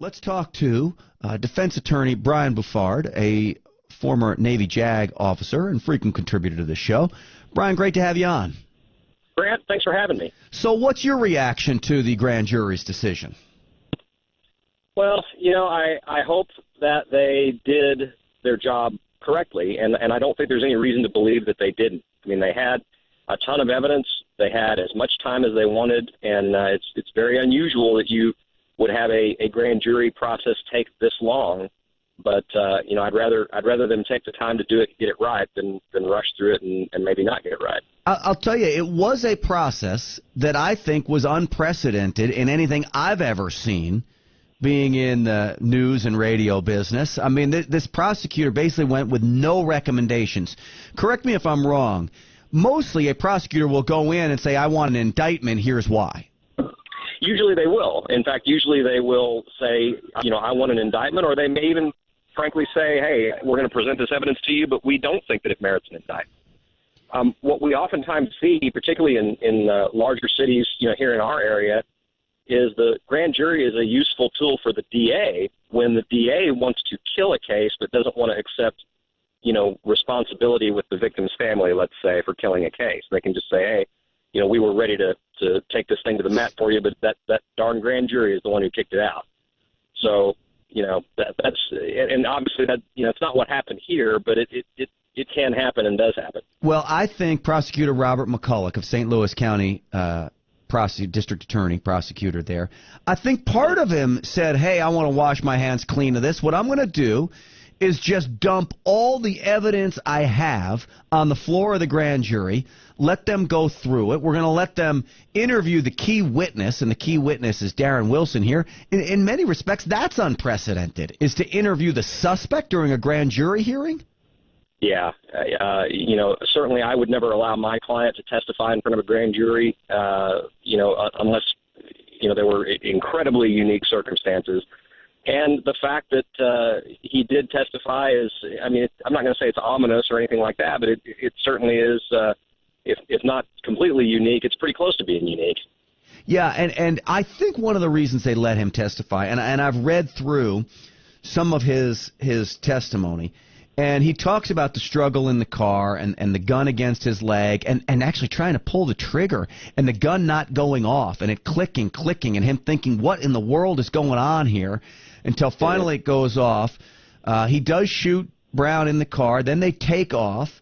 Let's talk to defense attorney Brian Bouffard, a former Navy JAG officer and frequent contributor to this show. Brian, great to have you on. Grant, thanks for having me. So what's your reaction to the grand jury's decision? Well, I hope that they did their job correctly, and I don't think there's any reason to believe that they didn't. I mean, they had a ton of evidence. They had as much time as they wanted, and it's very unusual that you would have a grand jury process take this long. But I'd rather them take the time to do it, get it right, than rush through it and maybe not get it right. I'll tell you, it was a process that I think was unprecedented in anything I've ever seen, being in the news and radio business. I mean, this prosecutor basically went with no recommendations. Correct me if I'm wrong. Mostly a prosecutor will go in and say, I want an indictment, here's why. Usually they will. In fact, usually they will say, I want an indictment, or they may even frankly say, hey, we're going to present this evidence to you, but we don't think that it merits an indictment. What we oftentimes see, particularly in larger cities, here in our area, is the grand jury is a useful tool for the DA when the DA wants to kill a case but doesn't want to accept, responsibility with the victim's family, let's say, for killing a case. They can just say, hey, we were ready to take this thing to the mat for you, but that darn grand jury is the one who kicked it out. So, that's and obviously that it's not what happened here, but it can happen and does happen. Well, I think Prosecutor Robert McCulloch of St. Louis County, district attorney, prosecutor there, I think part of him said, hey, I want to wash my hands clean of this. What I'm going to do is just dump all the evidence I have on the floor of the grand jury, let them go through it. We're going to let them interview the key witness, and the key witness is Darren Wilson here. In many respects, that's unprecedented, is to interview the suspect during a grand jury hearing? Yeah. Certainly I would never allow my client to testify in front of a grand jury, unless, there were incredibly unique circumstances. And the fact that he did testify is, I'm not going to say it's ominous or anything like that, but it certainly is, if not completely unique, it's pretty close to being unique. Yeah, and I think one of the reasons they let him testify, and I've read through some of his testimony, and he talks about the struggle in the car and the gun against his leg and actually trying to pull the trigger and the gun not going off and it clicking, and him thinking, what in the world is going on here? Until finally it goes off. He does shoot Brown in the car. Then they take off.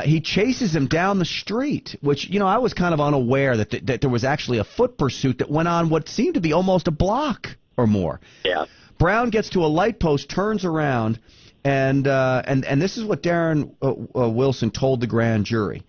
He chases him down the street, which, I was kind of unaware that there was actually a foot pursuit that went on what seemed to be almost a block or more. Yeah. Brown gets to a light post, turns around, and this is what Darren Wilson told the grand jury.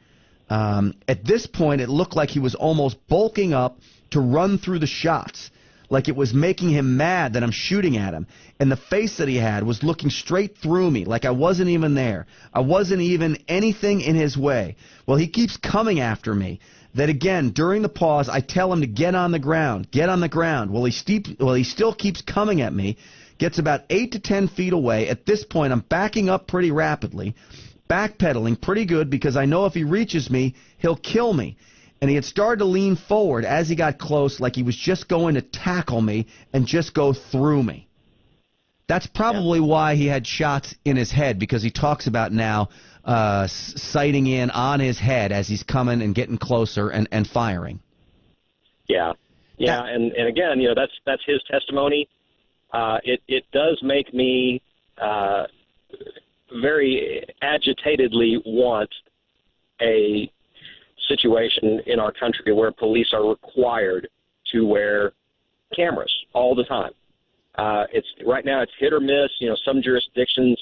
At this point, it looked like he was almost bulking up to run through the shots, like it was making him mad that I'm shooting at him. And the face that he had was looking straight through me, like I wasn't even there. I wasn't even anything in his way. Well, he keeps coming after me. That again, during the pause, I tell him to get on the ground, get on the ground. Well, he still keeps coming at me, gets about 8 to 10 feet away. At this point, I'm backing up pretty rapidly, backpedaling pretty good because I know if he reaches me, he'll kill me. And he had started to lean forward as he got close, like he was just going to tackle me and just go through me. That's probably why he had shots in his head, because he talks about now sighting in on his head as he's coming and getting closer and firing. Yeah. And again, that's his testimony. It does make me very agitatedly want a situation in our country where police are required to wear cameras all the time. Right now it's hit or miss. Some jurisdictions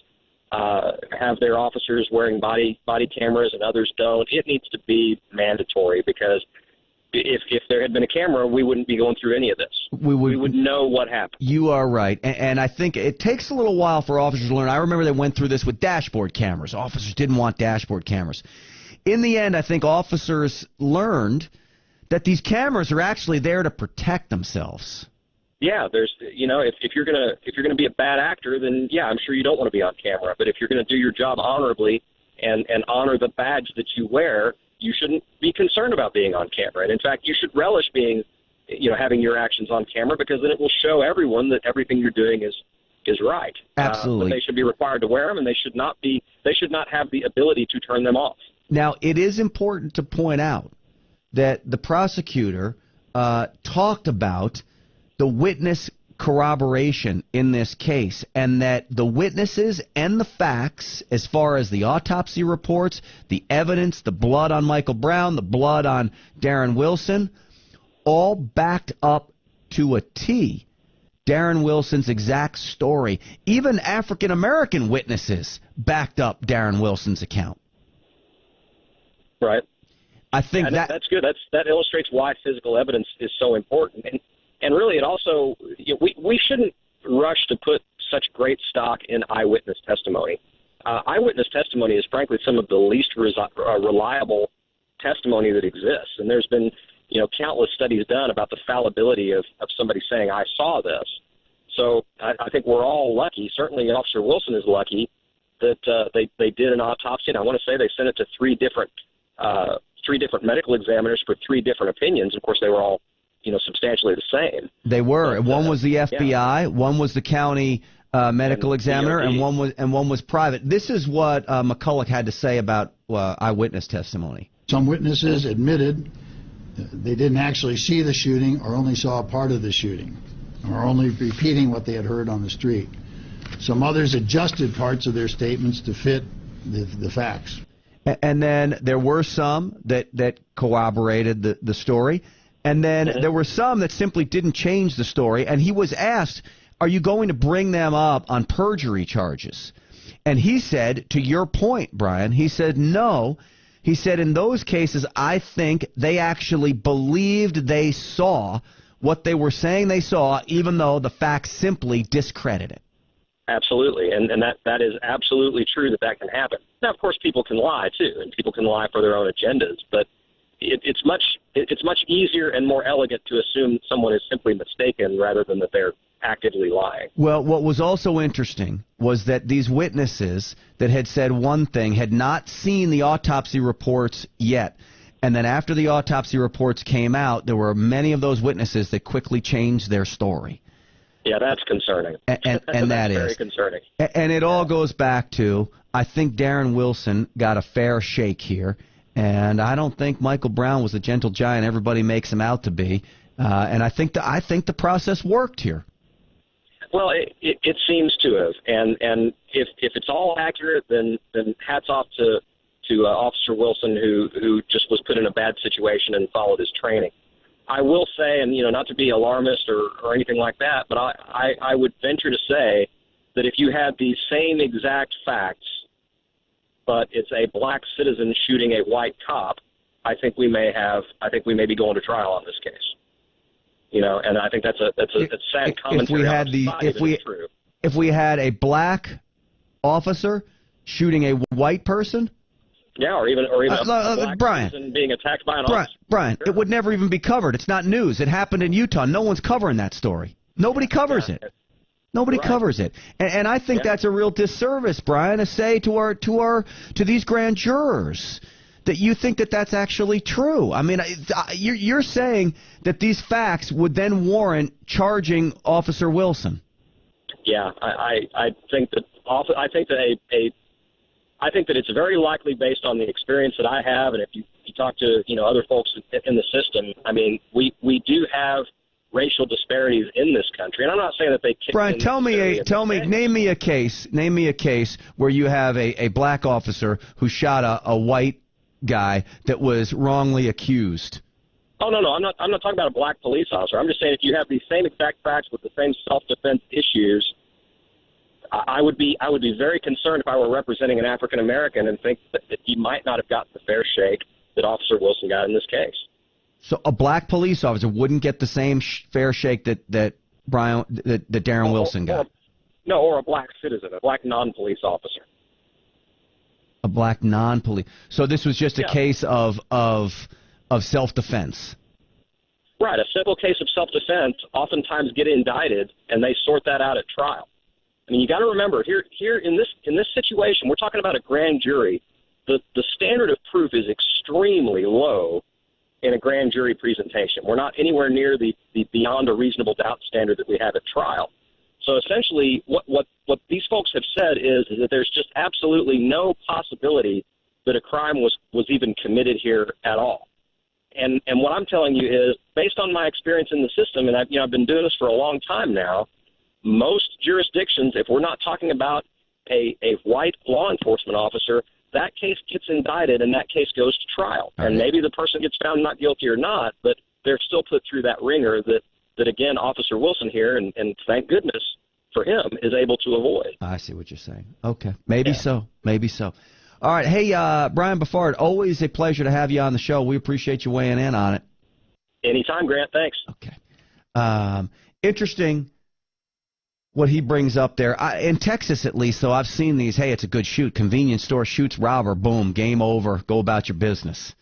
have their officers wearing body cameras and others don't. It needs to be mandatory, because if there had been a camera, we wouldn't be going through any of this. We would know what happened. You are right. And I think it takes a little while for officers to learn. I remember they went through this with dashboard cameras. Officers didn't want dashboard cameras. In the end, I think officers learned that these cameras are actually there to protect themselves. Yeah, there's, if you're gonna be a bad actor, then yeah, I'm sure you don't want to be on camera. But if you're going to do your job honorably and honor the badge that you wear, you shouldn't be concerned about being on camera. And in fact, you should relish being having your actions on camera, because then it will show everyone that everything you're doing is right. Absolutely. But they should be required to wear them, and they should not have the ability to turn them off. Now, it is important to point out that the prosecutor talked about the witness corroboration in this case, and that the witnesses and the facts, as far as the autopsy reports, the evidence, the blood on Michael Brown, the blood on Darren Wilson, all backed up to a T Darren Wilson's exact story. Even African-American witnesses backed up Darren Wilson's account. Right. I think that's good. That illustrates why physical evidence is so important. And really, it also, we shouldn't rush to put such great stock in eyewitness testimony. Eyewitness testimony is, frankly, some of the least reliable testimony that exists. And there's been, countless studies done about the fallibility of somebody saying, I saw this. So I think we're all lucky. Certainly, Officer Wilson is lucky that they did an autopsy. And I want to say they sent it to three different medical examiners for three different opinions. Of course, they were all substantially the same. They were. But, one was the FBI, one was the county medical examiner, and one was private. This is what McCulloch had to say about eyewitness testimony. Some witnesses admitted they didn't actually see the shooting, or only saw a part of the shooting, or only repeating what they had heard on the street. Some others adjusted parts of their statements to fit the facts. And then there were some that corroborated the story. And then there were some that simply didn't change the story. And he was asked, are you going to bring them up on perjury charges? And he said, to your point, Brian, he said, no. He said, in those cases, I think they actually believed they saw what they were saying they saw, even though the facts simply discredit it. Absolutely, and that is absolutely true that can happen. Now, of course, people can lie, too, and people can lie for their own agendas, but it's much easier and more elegant to assume someone is simply mistaken rather than that they're actively lying. Well, what was also interesting was that these witnesses that had said one thing had not seen the autopsy reports yet. And then after the autopsy reports came out, there were many of those witnesses that quickly changed their story. Yeah, that's concerning. And that is very concerning. And it all goes back to, I think Darren Wilson got a fair shake here. And I don't think Michael Brown was the gentle giant everybody makes him out to be. And I think the process worked here. Well, it seems to have. And if it's all accurate, then hats off to Officer Wilson, who just was put in a bad situation and followed his training. I will say, and not to be alarmist or anything like that, but I would venture to say that if you had the same exact facts, but it's a black citizen shooting a white cop, I think we may be going to trial on this case. And I think that's a sad commentary on society, but it's true. If we had a black officer shooting a white person. Yeah, or even a black Brian, person being attacked by an officer. Brian, it would never even be covered. It's not news. It happened in Utah. No one's covering that story. Nobody covers it. Nobody covers it. And I think that's a real disservice, Brian, to say to these grand jurors that you think that that's actually true. I mean, you're saying that these facts would then warrant charging Officer Wilson. Yeah, I think that it's very likely, based on the experience that I have, and if you talk to other folks in the system, I mean, we do have racial disparities in this country, and I'm not saying that they kick Brian, name me a case where you have a black officer who shot a white guy that was wrongly accused. Oh no, I'm not talking about a black police officer. I'm just saying if you have these same exact facts with the same self-defense issues, I would be very concerned if I were representing an African American and think that he might not have gotten the fair shake that Officer Wilson got in this case. So a black police officer wouldn't get the same fair shake that Darren Wilson got. Or a black citizen, a black non-police officer. A black non-police. So this was just a case of self-defense. Right, a simple case of self-defense oftentimes get indicted, and they sort that out at trial. I mean, you got to remember here in this situation, we're talking about a grand jury. The standard of proof is extremely low in a grand jury presentation. We're not anywhere near the beyond a reasonable doubt standard that we have at trial. So essentially what these folks have said is that there's just absolutely no possibility that a crime was even committed here at all. And what I'm telling you is, based on my experience in the system, and I've been doing this for a long time now, most jurisdictions, if we're not talking about a white law enforcement officer, that case gets indicted and that case goes to trial. All and right. maybe the person gets found not guilty or not, but they're still put through that ringer that again, Officer Wilson here, and thank goodness for him, is able to avoid. I see what you're saying. Okay. Maybe so. Maybe so. All right. Hey, Brian Bouffard, always a pleasure to have you on the show. We appreciate you weighing in on it. Anytime, Grant. Thanks. Okay. Interesting what he brings up there. In Texas, at least, though, I've seen these. Hey, it's a good shoot. Convenience store shoots robber. Boom. Game over. Go about your business.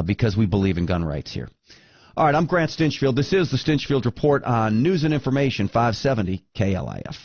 Because we believe in gun rights here. All right. I'm Grant Stinchfield. This is the Stinchfield Report on News and Information 570 KLIF.